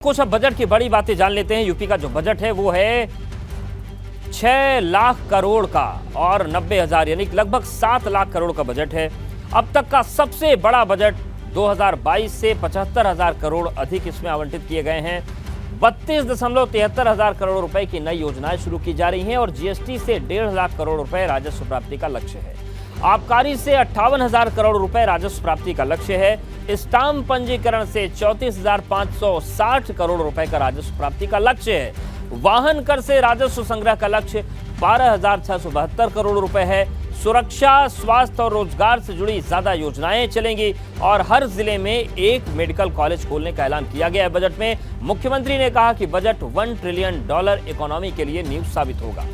कुछ अब बजट की बड़ी बातें जान लेते हैं। यूपी का जो बजट है वो है 6 लाख करोड़ का और 90,000 यानी लगभग 7 लाख करोड़ का बजट है। अब तक का सबसे बड़ा बजट 2022 से 75,000 करोड़ अधिक इसमें आवंटित किए गए हैं। 32,73 करोड़ रुपए की नई योजनाएं शुरू की जा रही हैं और जीएसटी से 1.5 लाख करोड़ रुपए राजस्व प्राप्ति का लक्ष्य है। आबकारी से 58,000 करोड़ रुपए राजस्व प्राप्ति का लक्ष्य है। स्टाम्प पंजीकरण से 34,560 करोड़ रुपए का राजस्व प्राप्ति का लक्ष्य है। वाहन कर से राजस्व संग्रह का लक्ष्य 12,672 करोड़ रुपए है। सुरक्षा, स्वास्थ्य और रोजगार से जुड़ी ज्यादा योजनाएं चलेंगी और हर जिले में एक मेडिकल कॉलेज खोलने का ऐलान किया गया है। बजट में मुख्यमंत्री ने कहा कि बजट $1 ट्रिलियन इकोनॉमी के लिए नींव साबित होगा।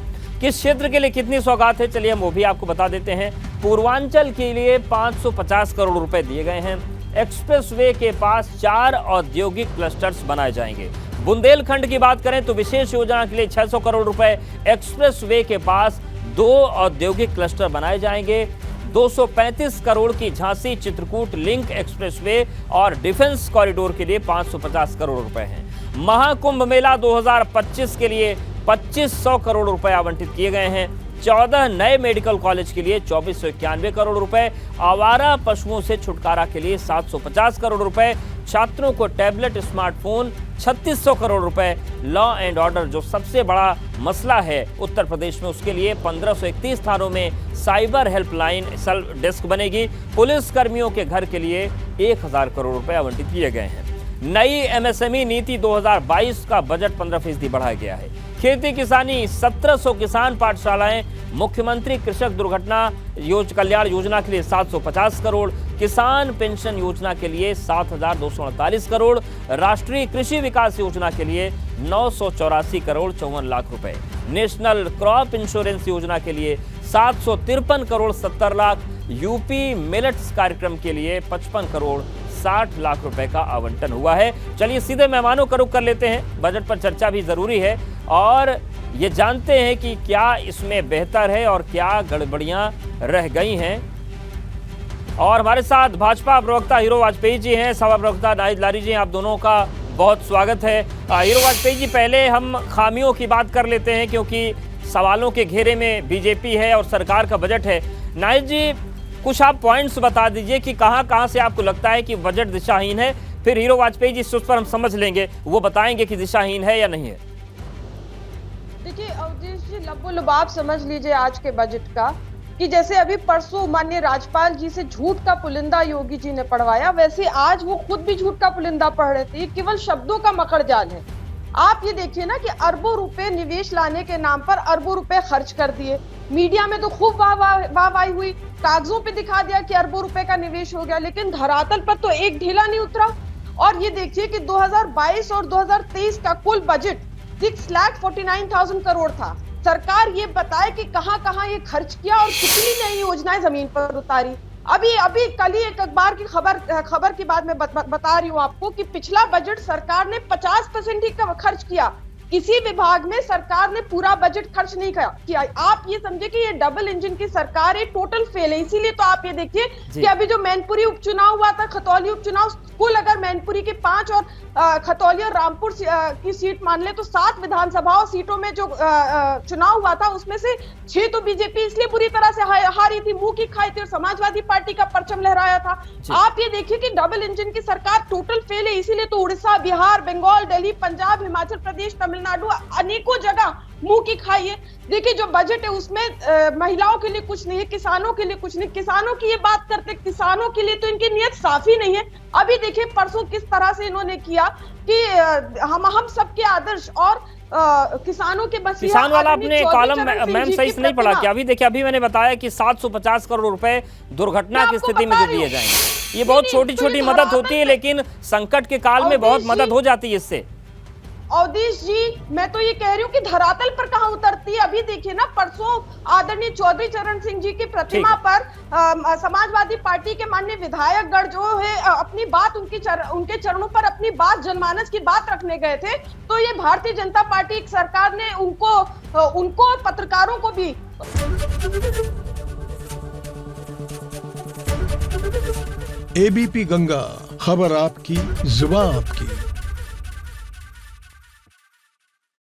किस क्षेत्र के लिए कितनी सौगात है, चलिए हम वो भी आपको बता देते हैं। पूर्वांचल के लिए 550 करोड़ रुपए दिए गए हैं। एक्सप्रेसवे के पास 4 औद्योगिक क्लस्टर्स बनाए जाएंगे। बुंदेलखंड की बात करें तो विशेष योजना के लिए 600 करोड़ रुपए। एक्सप्रेसवे के पास 2 औद्योगिक क्लस्टर बनाए जाएंगे। 235 करोड़ की झांसी चित्रकूट लिंक एक्सप्रेसवे और डिफेंस कॉरिडोर के लिए 550 करोड़ रुपए हैं। महाकुंभ मेला 2025 के लिए 2500 करोड़ रुपए आवंटित किए गए हैं। 14 नए मेडिकल कॉलेज के लिए 2491 करोड़ रुपए। आवारा पशुओं से छुटकारा के लिए 750 करोड़ रुपए। छात्रों को टैबलेट, स्मार्टफोन 3600 करोड़ रुपए। लॉ एंड ऑर्डर जो सबसे बड़ा मसला है उत्तर प्रदेश में, उसके लिए 1531 थानों में साइबर हेल्पलाइन डेस्क बनेगी। पुलिस कर्मियों के घर के लिए 1000 करोड़ रुपए आवंटित किए गए हैं। नई एमएसएमई नीति 2022 का बजट 15% बढ़ाया गया है। खेती किसानी 1700 किसान पाठशालाएं। मुख्यमंत्री कृषक दुर्घटना कल्याण योजना के लिए 750 करोड़। किसान पेंशन योजना के लिए 7,248 करोड़। राष्ट्रीय कृषि विकास योजना के लिए 984 करोड़ 54 लाख रुपए। नेशनल क्रॉप इंश्योरेंस योजना के लिए 753 करोड़ 70 लाख। यूपी मिलेट्स कार्यक्रम के लिए 55 करोड़ 60 लाख रुपए का आवंटन हुआ है। चलिए सीधे मेहमानों का रुख कर लेते हैं। बजट पर चर्चा भी जरूरी है और ये जानते हैं कि क्या इसमें बेहतर है और क्या गड़बड़ियां रह गई हैं। और हमारे साथ भाजपा प्रवक्ता हीरो वाजपेयी जी हैं, सभा प्रवक्ता नाहिद लारी जी हैं। आप दोनों का बहुत स्वागत है। हीरो वाजपेयी जी, पहले हम खामियों की बात कर लेते हैं क्योंकि सवालों के घेरे में बीजेपी है और सरकार का बजट है। नाहिद जी, कुछ आप पॉइंट्स बता दीजिए कि कहां से आपको लगता है कि बजट दिशाहीन है। फिर हीरो वाजपेयी जी उस पर हम समझ लेंगे, वो बताएंगे कि दिशाहीन है या नहीं है। देखिए अवधेश जी, लबो-लुबाब समझ लीजिए आज के बजट का कि जैसे अभी परसों माननीय राज्यपाल जी से झूठ का पुलिंदा योगी जी ने पढ़वाया, वैसे आज वो खुद भी झूठ का पुलिंदा पढ़ रहे थे। केवल शब्दों का मकड़जाल है। आप ये देखिए ना कि अरबों रुपए निवेश लाने के नाम पर अरबों रुपए खर्च कर दिए। मीडिया में तो खूब वाहवाही हुई, कागजों पे दिखा दिया कि अरबों रुपए का निवेश हो गया, लेकिन धरातल पर तो एक ढीला नहीं उतरा। और ये देखिए कि 2022 और 2023 का कुल बजट 6,49,000 करोड़ था। सरकार ये बताए कि कहां ये खर्च किया और कितनी नई योजनाएं जमीन पर उतारी। अभी कल ही एक अखबार की खबर के बाद मैं बता रही हूँ आपको कि पिछला बजट सरकार ने 50% ही खर्च किया। किसी विभाग में सरकार ने पूरा बजट खर्च नहीं किया। आप ये समझे कि ये डबल इंजन की सरकार है, टोटल फेल है। इसीलिए तो आप ये देखिए कि अभी जो मैनपुरी उपचुनाव हुआ था, खतौली उपचुनाव, कुल अगर मैनपुरी के 5 और खतौली और रामपुर की सीट मान ले तो 7 विधानसभाओं सीटों में जो चुनाव हुआ था उसमें से 6 तो बीजेपी इसलिए बुरी तरह से हारी थी, मुंह की खाई थी और समाजवादी पार्टी का परचम लहराया था। आप ये देखिए कि डबल इंजन की सरकार टोटल फेल है। इसीलिए तो उड़ीसा, बिहार, बंगाल, दिल्ली, पंजाब, हिमाचल प्रदेश, तमिलनाडु अनेकों जगह मुंह की खाई है। देखिए जो बजट है उसमें महिलाओं के लिए कुछ नहीं है, किसानों के लिए कुछ नहीं। किसानों की ये बात करते, किसानों के लिए तो इनकी नीयत साफ ही नहीं है। अभी देखिए परसों किस तरह से इन्होंने किया कि हम सबके आदर्श और किसानों के बस किसान वाला अपने कॉलम मैम सही से नहीं पढ़ा क्या? अभी देखिए, अभी मैंने बताया कि 750 करोड़ रुपए दुर्घटना की स्थिति में जो दिए जाएंगे। ये बहुत छोटी छोटी मदद होती है, लेकिन संकट के काल में बहुत मदद हो जाती है इससे। अवधेश जी, मैं तो ये कह रही हूँ कि धरातल पर कहां उतरती है। अभी देखिए ना, परसों आदरणीय चौधरी चरण सिंह जी की प्रतिमा पर समाजवादी पार्टी के माननीय विधायक गण जो है अपनी बात उनके चरणों पर अपनी बात, जनमानस की बात रखने गए थे। तो ये भारतीय जनता पार्टी की सरकार ने उनको पत्रकारों को भी। एबीपी गंगा, खबर आपकी, जुबान आपकी।